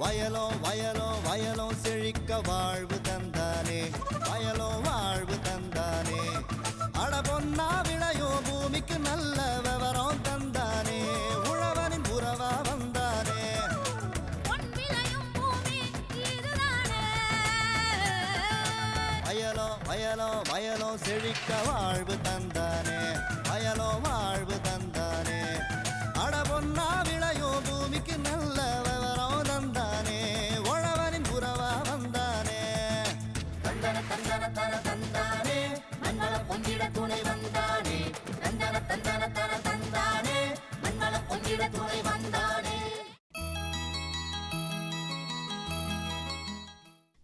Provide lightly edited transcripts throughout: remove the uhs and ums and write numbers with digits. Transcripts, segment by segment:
வயலோ வயலோ வயலோ செழிக்க வாழ்வு தந்தானே, வயலோ வாழ்வு தந்தானே. அட பொன்னா விளையோ பூமிக்கு நல்ல விவரம் தந்தானே, உழவனின் உறவா வந்தானே. வயலோ வயலோ வயலோ செழிக்க வாழ்வு தந்தானே, வயலோ வாழ்வு தந்தானே. அட பொன்னா விளையோ பூமிக்கு நல்ல விவரம் தந்தானே, உழவனின் உறவா வந்தானே. தந்தன தந்தன தன தந்தானே, மண்ணள பொங்கிட துணை வந்தானே. தந்தன தந்தன தன தந்தானே, மண்ணள பொங்கிட துணை வந்தானே.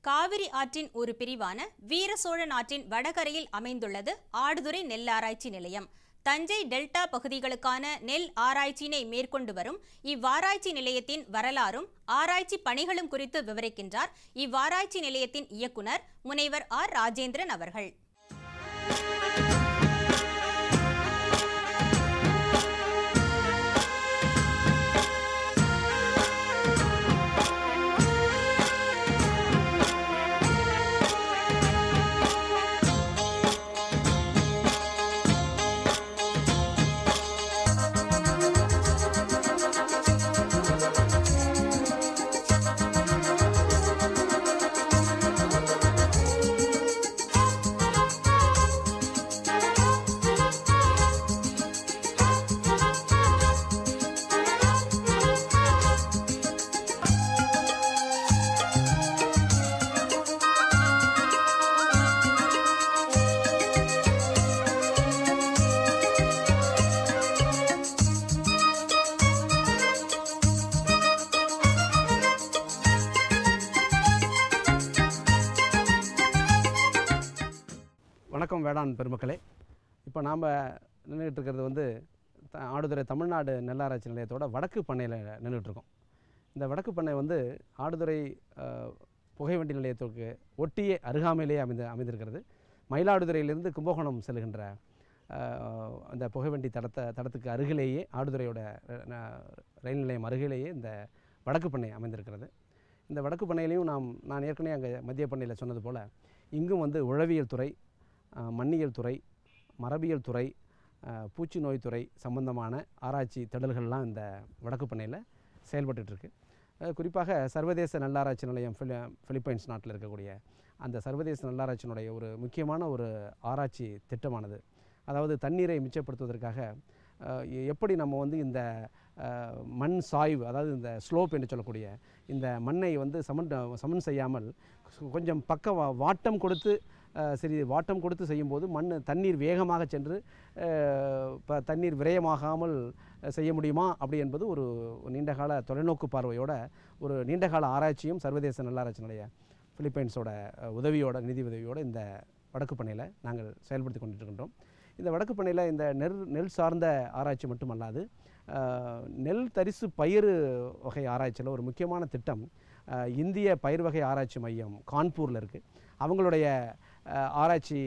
காவிரி ஆற்றின் ஒரு பிரிவான வீரசோழன் ஆற்றின் வடகரையில் அமைந்துள்ளது ஆடுதுறை நெல் ஆராய்ச்சி நிலையம். தஞ்சை டெல்டா பகுதிகளுக்கான நெல் ஆராய்ச்சியினை மேற்கொண்டு வரும் இவ்வாராய்ச்சி நிலையத்தின் வரலாறும் ஆராய்ச்சி பணிகளும் குறித்து விவரிக்கின்றார் இவ்வாராய்ச்சி நிலையத்தின் இயக்குனர் முனைவர் ஆர் ராஜேந்திரன் அவர்கள். வணக்கம் வேளாண் பெருமக்களே. இப்போ நாம் நின்றுட்டு இருக்கிறது வந்து ஆடுதுறை தமிழ்நாடு நெல்லாராய்ச்சி நிலையத்தோட வடக்கு பண்ணையில் நின்றுட்டுருக்கோம். இந்த வடக்கு பண்ணை வந்து ஆடுதுறை புகைவண்டி நிலையத்திற்கு ஒட்டியே அருகாமையிலேயே அமைந்திருக்கிறது. மயிலாடுதுறையிலிருந்து கும்பகோணம் செல்கின்ற அந்த புகைவண்டி தடத்துக்கு அருகிலேயே ஆடுதுறையோட ரயில் நிலையம் அருகிலேயே இந்த வடக்கு பண்ணை அமைந்திருக்கிறது. இந்த வடக்கு பண்ணையிலையும் நான் ஏற்கனவே அங்கே மத்திய பண்ணையில் சொன்னது போல் இங்கும் வந்து உழவியல் துறை, மண்ணியல் துறை, மரபியல் துறை, பூச்சி நோய் துறை சம்பந்தமான ஆராய்ச்சி திடல்கள்லாம் இந்த வடக்கு பண்ணையில் செயல்பட்டுருக்கு. குறிப்பாக சர்வதேச நல்லாராய்ச்சி நிலையம் பிலிப்பைன்ஸ் நாட்டில் இருக்கக்கூடிய அந்த சர்வதேச நல்லாராய்ச்சியினுடைய ஒரு முக்கியமான ஒரு ஆராய்ச்சி திட்டமானது, அதாவது தண்ணீரை மிச்சப்படுத்துவதற்காக எப்படி நம்ம வந்து இந்த மண் சாய்வு, அதாவது இந்த ஸ்லோப் என்று சொல்லக்கூடிய இந்த மண்ணை வந்து சமன் செய்யாமல் கொஞ்சம் வாட்டம் கொடுத்து செய்யும்போது தண்ணீர் வேகமாக சென்று தண்ணீர் விரயமாகாமல் செய்ய முடியுமா அப்படி என்பது ஒரு நீண்டகால தொலைநோக்கு பார்வையோட ஒரு நீண்டகால ஆராய்ச்சியும் சர்வதேச நல்லாராய்ச்சி நிலைய பிலிப்பைன்ஸோட நிதி உதவியோடு இந்த வடக்கு பண்ணையில் நாங்கள் செயல்படுத்தி கொண்டிருக்கின்றோம். இந்த வடக்கு பண்ணையில் இந்த நெல் சார்ந்த ஆராய்ச்சி மட்டுமல்லாது நெல் தரிசு பயிர் வகை ஆராய்ச்சியில் ஒரு முக்கியமான திட்டம் இந்திய பயிர் வகை ஆராய்ச்சி மையம் கான்பூரில் இருக்குது. அவங்களுடைய ஆராய்ச்சி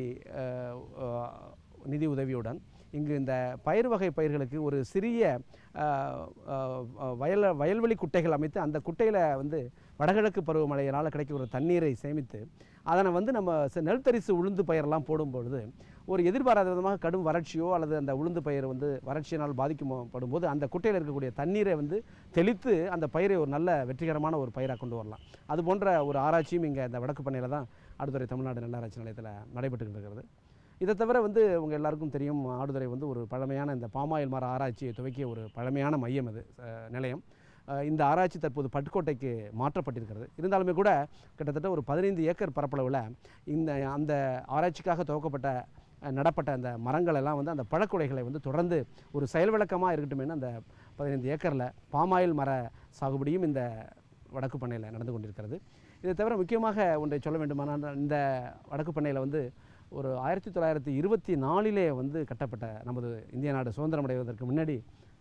நிதி உதவியுடன் இங்கு இந்த பயிர் வகை பயிர்களுக்கு ஒரு சிறிய வயல்வெளி குட்டைகள் அமைத்து அந்த குட்டையில் வந்து வடகிழக்கு பருவமழையினால் கிடைக்கிற ஒரு தண்ணீரை சேமித்து அதனை வந்து நம்ம நெல் தரிசு உளுந்து பயிரெல்லாம் போடும்பொழுது ஒரு எதிர்பாராத விதமாக கடும் வறட்சியோ அல்லது அந்த உளுந்து பயிர் வந்து வறட்சியினால் பாதிக்கப்படும் போது அந்த குட்டையில் இருக்கக்கூடிய தண்ணீரை வந்து தெளித்து அந்த பயிரை ஒரு நல்ல வெற்றிகரமான ஒரு பயிராக கொண்டு வரலாம். அது போன்ற ஒரு ஆராய்ச்சியும் இங்கே இந்த வடக்கு பண்ணையில் தான் ஆடுதுறை தமிழ்நாடு நல்லாராய்ச்சி நிலையத்தில் நடைபெற்று இருக்கிறது. இதை தவிர வந்து உங்கள் எல்லாருக்கும் தெரியும், ஆடுதுறை வந்து ஒரு பழமையான இந்த பாமாயில் மர ஆராய்ச்சியை துவக்கிய ஒரு பழமையான மையம் அது நிலையம். இந்த ஆராய்ச்சி தற்போது பட்டுக்கோட்டைக்கு மாற்றப்பட்டிருக்கிறது. இருந்தாலுமே கூட கிட்டத்தட்ட ஒரு 15 ஏக்கர் பரப்பளவில் அந்த ஆராய்ச்சிக்காக நடப்பட்ட அந்த மரங்கள் எல்லாம் வந்து அந்த பழக்குலைகளை வந்து தொடர்ந்து ஒரு செயல் விளக்கமாக இருக்கட்டுமே அந்த 15 ஏக்கரில் பாமாயில் மர சாகுபடியும் இந்த வடக்கு பண்ணையில் நடந்து கொண்டிருக்கிறது. இதை தவிர முக்கியமாக ஒன்றை சொல்ல வேண்டுமானால் இந்த வடக்கு பண்ணையில் வந்து ஒரு 1924 வந்து கட்டப்பட்ட நமது இந்திய நாடு சுதந்திரம் அடைவதற்கு முன்னாடி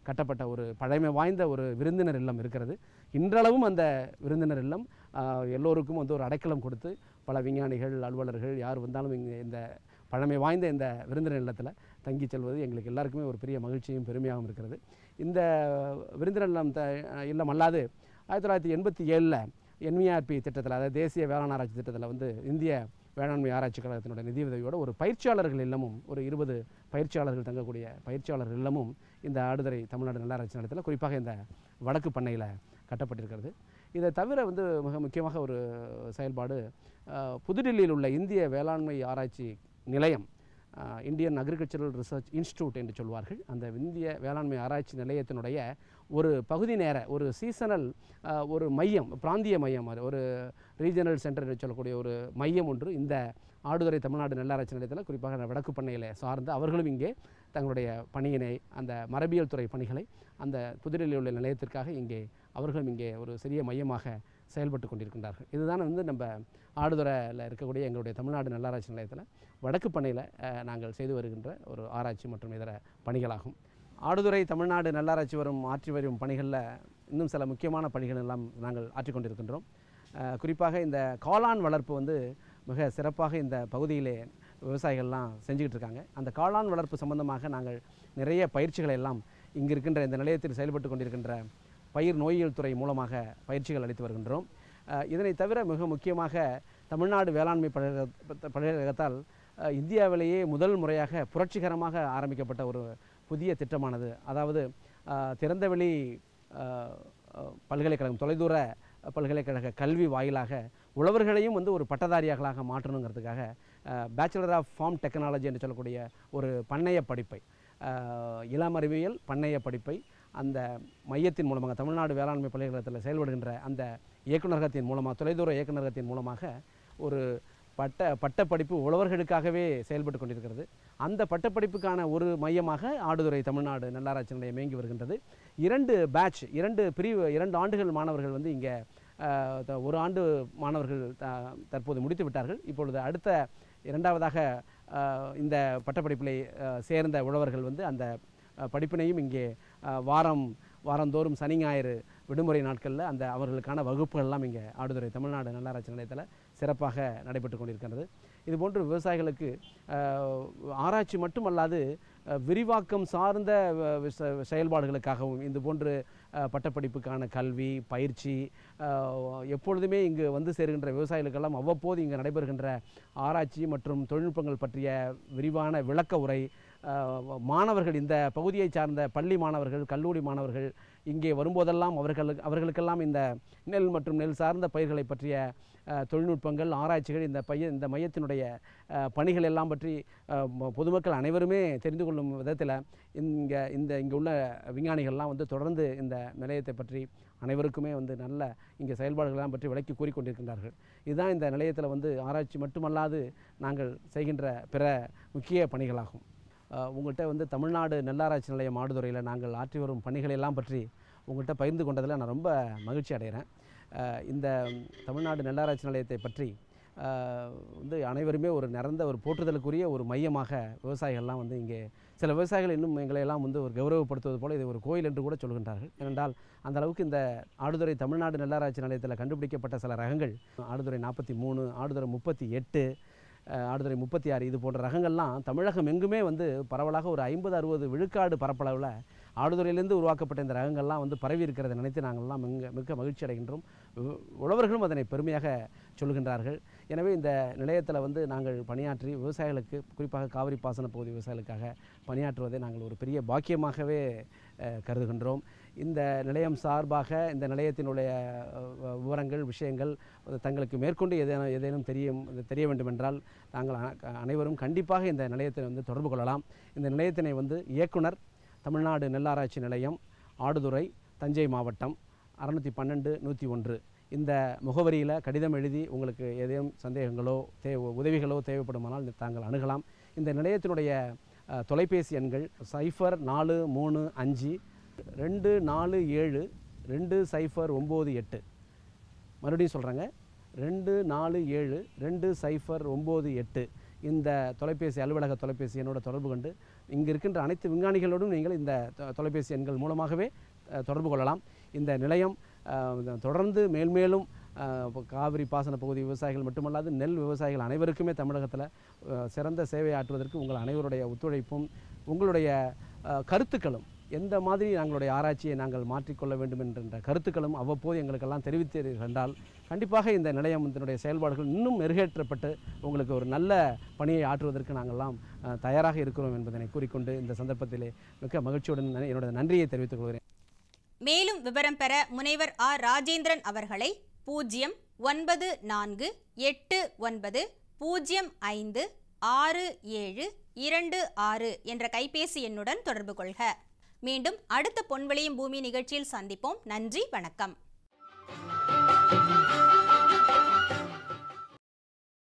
கட்டப்பட்ட ஒரு பழமை வாய்ந்த ஒரு விருந்தினர் இல்லம் இருக்கிறது. இன்றளவும் அந்த விருந்தினர் இல்லம் எல்லோருக்கும் வந்து ஒரு அடைக்கலம் கொடுத்து பல விஞ்ஞானிகள், அலுவலர்கள் யார் வந்தாலும் இந்த பழமை வாய்ந்த இந்த விருந்தினர் இல்லத்தில் தங்கி செல்வது எங்களுக்கு எல்லாருக்குமே ஒரு பெரிய மகிழ்ச்சியும் பெருமையாகவும் இருக்கிறது. இந்த விருந்தினர் இல்லம் அல்லாது 1987 என்விஆர்பி திட்டத்தில், அதாவது தேசிய வேளாண் ஆராய்ச்சி திட்டத்தில் வந்து இந்திய வேளாண்மை ஆராய்ச்சி கழகத்தினுடைய நிதி உதவியோடு ஒரு பயிற்சியாளர்கள் இல்லமும், ஒரு 20 பயிற்சியாளர்கள் தங்கக்கூடிய பயிற்சியாளர்கள் இல்லமும் இந்த ஆடுதுறை தமிழ்நாடு நல்லாராய்ச்சி நிலையத்தில் குறிப்பாக இந்த வடக்கு பண்ணையில் கட்டப்பட்டிருக்கிறது. இதை தவிர வந்து மிக முக்கியமாக ஒரு செயல்பாடு, புதுடில்லியில் உள்ள இந்திய வேளாண்மை ஆராய்ச்சி நிலையம், இந்தியன் அக்ரிகல்ச்சரல் ரிசர்ச் இன்ஸ்டிடியூட் என்று சொல்வார்கள், அந்த இந்திய வேளாண்மை ஆராய்ச்சி நிலையத்தினுடைய ஒரு பகுதி நேர ஒரு சீசனல் ஒரு மையம், பிராந்திய மையம், ஒரு ரீஜனல் சென்டர் என்று சொல்லக்கூடிய ஒரு மையம் ஒன்று இந்த ஆடுதுறை தமிழ்நாடு நெல்லாராய்ச்சி நிலையத்தில் குறிப்பாக வடக்கு பண்ணையில் சார்ந்து அவர்களும் இங்கே தங்களுடைய பணியினை, அந்த மரபியல் துறை பணிகளை அந்த புதுடில்லியில் உள்ள நிலையத்திற்காக இங்கே அவர்களும் இங்கே ஒரு சிறிய மையமாக செயல்பட்டு கொண்டிருக்கின்றார்கள். இதுதான் வந்து நம்ம ஆடுதுறையில் இருக்கக்கூடிய எங்களுடைய தமிழ்நாடு நல்லாராய்ச்சி நிலையத்தில் வடக்கு பண்ணையில் நாங்கள் செய்து வருகின்ற ஒரு ஆராய்ச்சி மற்றும் இதர பணிகளாகும். ஆடுதுறை தமிழ்நாடு நல்லாராய்ச்சி ஆற்றி வரும் பணிகளில் இன்னும் சில முக்கியமான பணிகள் எல்லாம் நாங்கள் ஆற்றிக்கொண்டிருக்கின்றோம். குறிப்பாக இந்த காளான் வளர்ப்பு வந்து மிக சிறப்பாக இந்த பகுதியிலே விவசாயிகள்லாம் செஞ்சுக்கிட்டு இருக்காங்க. அந்த காளான் வளர்ப்பு சம்பந்தமாக நாங்கள் நிறைய பயிற்சிகளை எல்லாம் இங்கே இருக்கின்ற இந்த நிலையத்தில் செயல்பட்டு கொண்டிருக்கின்ற பயிர் நோயியல் துறை மூலமாக பயிற்சிகள் அளித்து வருகின்றோம். இதனை தவிர மிக முக்கியமாக தமிழ்நாடு வேளாண்மை பல்கலைக்கழகத்தால் இந்தியாவிலேயே முதல் முறையாக புரட்சிகரமாக ஆரம்பிக்கப்பட்ட ஒரு புதிய திட்டமானது, அதாவது திறந்தவெளி பல்கலைக்கழகம், தொலைதூர பல்கலைக்கழக கல்வி வாயிலாக உழவர்களையும் வந்து ஒரு பட்டதாரியாகளாக மாற்றணுங்கிறதுக்காக பேச்சுலர் ஆஃப் ஃபார்ம் டெக்னாலஜி என்று சொல்லக்கூடிய ஒரு பண்ணைய படிப்பை, இளம் அறிவியல் பண்ணைய படிப்பை அந்த மையத்தின் மூலமாக, தமிழ்நாடு வேளாண்மை பல்கலைக்கழகத்தில் செயல்படுகின்ற அந்த இயக்குநரகத்தின் மூலமாக, தொலைதூர இயக்குநரகத்தின் மூலமாக ஒரு பட்டப்படிப்பு உழவர்களுக்காகவே செயல்பட்டு கொண்டிருக்கிறது. அந்த பட்டப்படிப்புக்கான ஒரு மையமாக ஆடுதுறை தமிழ்நாடு நல்லாராய்ச்சி நிலையம் இயங்கி வருகின்றது. 2 பேட்ச், 2 பிரிவு, 2 ஆண்டுகள் மாணவர்கள் வந்து இங்கே, ஒரு ஆண்டு மாணவர்கள் தற்போது முடித்து விட்டார்கள். இப்பொழுது அடுத்த 2வதாக இந்த பட்டப்படிப்பில் சேர்ந்த உழவர்கள் வந்து அந்த படிப்பினையும் இங்கே வாரந்தோறும் சனி ஞாயிறு விடுமுறை நாட்களில் அந்த அவர்களுக்கான வகுப்புகள்லாம் இங்கே ஆடுதுறை தமிழ்நாடு நல்லாராய்ச்சி நிலையத்தில் சிறப்பாக நடைபெற்று கொண்டிருக்கிறது. இதுபோன்று விவசாயிகளுக்கு ஆராய்ச்சி மட்டுமல்லாது விரிவாக்கம் சார்ந்த செயல்பாடுகளுக்காகவும் இதுபோன்று பட்டப்படிப்புக்கான கல்வி பயிற்சி எப்பொழுதுமே இங்கு வந்து சேருகின்ற விவசாயிகளுக்கெல்லாம் அவ்வப்போது இங்கு நடைபெறுகின்ற ஆராய்ச்சி மற்றும் தொழில்நுட்பங்கள் பற்றிய விரிவான விளக்க உரை, மாணவர்கள், இந்த பகுதியை சார்ந்த பள்ளி மாணவர்கள், கல்லூரி மாணவர்கள் இங்கே வரும்போதெல்லாம் அவர்களுக்கெல்லாம் இந்த நெல் மற்றும் நெல் சார்ந்த பயிர்களை பற்றிய தொழில்நுட்பங்கள், ஆராய்ச்சிகள், இந்த மையத்தினுடைய பணிகள் எல்லாம் பற்றி பொதுமக்கள் அனைவருமே தெரிந்து கொள்ளும் விதத்தில் இங்கே உள்ள விஞ்ஞானிகள்லாம் வந்து தொடர்ந்து இந்த நிலையத்தை பற்றி அனைவருக்குமே வந்து நல்ல இங்கே செயல்பாடுகளெல்லாம் பற்றி விளக்கி கூறிக்கொண்டிருக்கின்றார்கள். இதுதான் இந்த நிலையத்தில் வந்து ஆராய்ச்சி மட்டுமல்லாது நாங்கள் செய்கின்ற பிற முக்கிய பணிகளாகும். உங்கள்கிட்ட வந்து தமிழ்நாடு நெல்லாராய்ச்சி நிலையம் ஆடுதுறையில் நாங்கள் ஆற்றி வரும் பணிகளெல்லாம் பற்றி உங்கள்கிட்ட பகிர்ந்து கொண்டதில் நான் ரொம்ப மகிழ்ச்சி அடைகிறேன். இந்த தமிழ்நாடு நெல்லாராய்ச்சி நிலையத்தை பற்றி வந்து அனைவருமே ஒரு நிறந்த ஒரு போற்றுதலுக்குரிய ஒரு மையமாக விவசாயிகள்லாம் வந்து இங்கே சில விவசாயிகள் இன்னும் எங்களையெல்லாம் வந்து ஒரு கௌரவப்படுத்துவது போல் இது ஒரு கோயில் என்று கூட சொல்கின்றார்கள். ஏனென்றால் அந்த அளவுக்கு இந்த ஆடுதுறை தமிழ்நாடு நெல்லாராய்ச்சி நிலையத்தில் கண்டுபிடிக்கப்பட்ட சில ரகங்கள், ஆடுதுறை 43, ஆடுதுறை 38, ஆடுதுறை 36 இது போன்ற ரகங்கள்லாம் தமிழகம் எங்குமே வந்து பரவலாக ஒரு 50-60 விழுக்காடு பரப்பளவில் ஆடுதுறையிலிருந்து உருவாக்கப்பட்ட இந்த ரகங்கள்லாம் வந்து பரவி இருக்கிறத நினைத்து நாங்கள்லாம் மிக மகிழ்ச்சி அடைகின்றோம். உழவர்களும் அதனை பெருமையாக சொல்கின்றார்கள். எனவே இந்த நிலையத்தில் வந்து நாங்கள் பணியாற்றி விவசாயிகளுக்கு, குறிப்பாக காவிரி பாசன பகுதி விவசாயிகளுக்காக பணியாற்றுவதை நாங்கள் ஒரு பெரிய பாக்கியமாகவே கருதுகின்றோம். இந்த நிலையம் சார்பாக இந்த நிலையத்தினுடைய விவரங்கள், விஷயங்கள் தங்களுக்கு மேற்கொண்டு ஏதேனும் தெரிய வேண்டுமென்றால் நாங்கள் அனைவரும் கண்டிப்பாக இந்த நிலையத்தை வந்து தொடர்பு கொள்ளலாம். இந்த நிலையத்தினை வந்து இயக்குனர் தமிழ்நாடு நெல்லாராய்ச்சி நிலையம், ஆடுதுறை, தஞ்சை மாவட்டம் 612-101 இந்த முகவரியில் கடிதம் எழுதி உங்களுக்கு ஏதேனும் சந்தேகங்களோ உதவிகளோ தேவைப்படுமானால் தாங்கள் அணுகலாம். இந்த நிலையத்தினுடைய தொலைபேசி எண்கள் 0455-247-2098. மறுபடியும் சொல்கிறேங்க, 247-2098 இந்த தொலைபேசி அலுவலக தொலைபேசி எண்ணோட தொடர்பு கொண்டு இங்கே இருக்கின்ற அனைத்து விஞ்ஞானிகளோடும் நீங்கள் இந்த தொலைபேசி எண்கள் மூலமாகவே தொடர்பு கொள்ளலாம். இந்த நிலையம் தொடர்ந்து மேல்மேலும் காவிரி பாசன பகுதி விவசாயிகள் மட்டுமல்லாது நெல் விவசாயிகள் அனைவருக்குமே தமிழகத்தில் சிறந்த சேவை ஆற்றுவதற்கு உங்கள் அனைவருடைய ஒத்துழைப்பும் உங்களுடைய கருத்துக்களும் எந்த மாதிரி நாங்களுடைய ஆராய்ச்சியை நாங்கள் மாற்றிக்கொள்ள வேண்டும் என்ற கருத்துக்களும் அவ்வப்போது எங்களுக்கெல்லாம் தெரிவித்தீர்கள் என்றால் கண்டிப்பாக இந்த நிலையத்தினுடைய செயல்பாடுகள் இன்னும் மெருகேற்றப்பட்டு உங்களுக்கு ஒரு நல்ல பணியை ஆற்றுவதற்கு நாங்கள்லாம் தயாராக இருக்கிறோம் என்பதனை கூறிக்கொண்டு இந்த சந்தர்ப்பத்திலே மிக்க மகிழ்ச்சியுடன் என்னுடைய நன்றியை தெரிவித்துக் கொள்கிறேன். மேலும் விவரம் பெற முனைவர் ஆர் ராஜேந்திரன் அவர்களை 09489056726 என்ற கைபேசி எண்ணுடன் தொடர்பு கொள்க. மீண்டும் அடுத்த பொன்விளையும் பூமி நிகழ்ச்சியில் சந்திப்போம். நன்றி, வணக்கம்.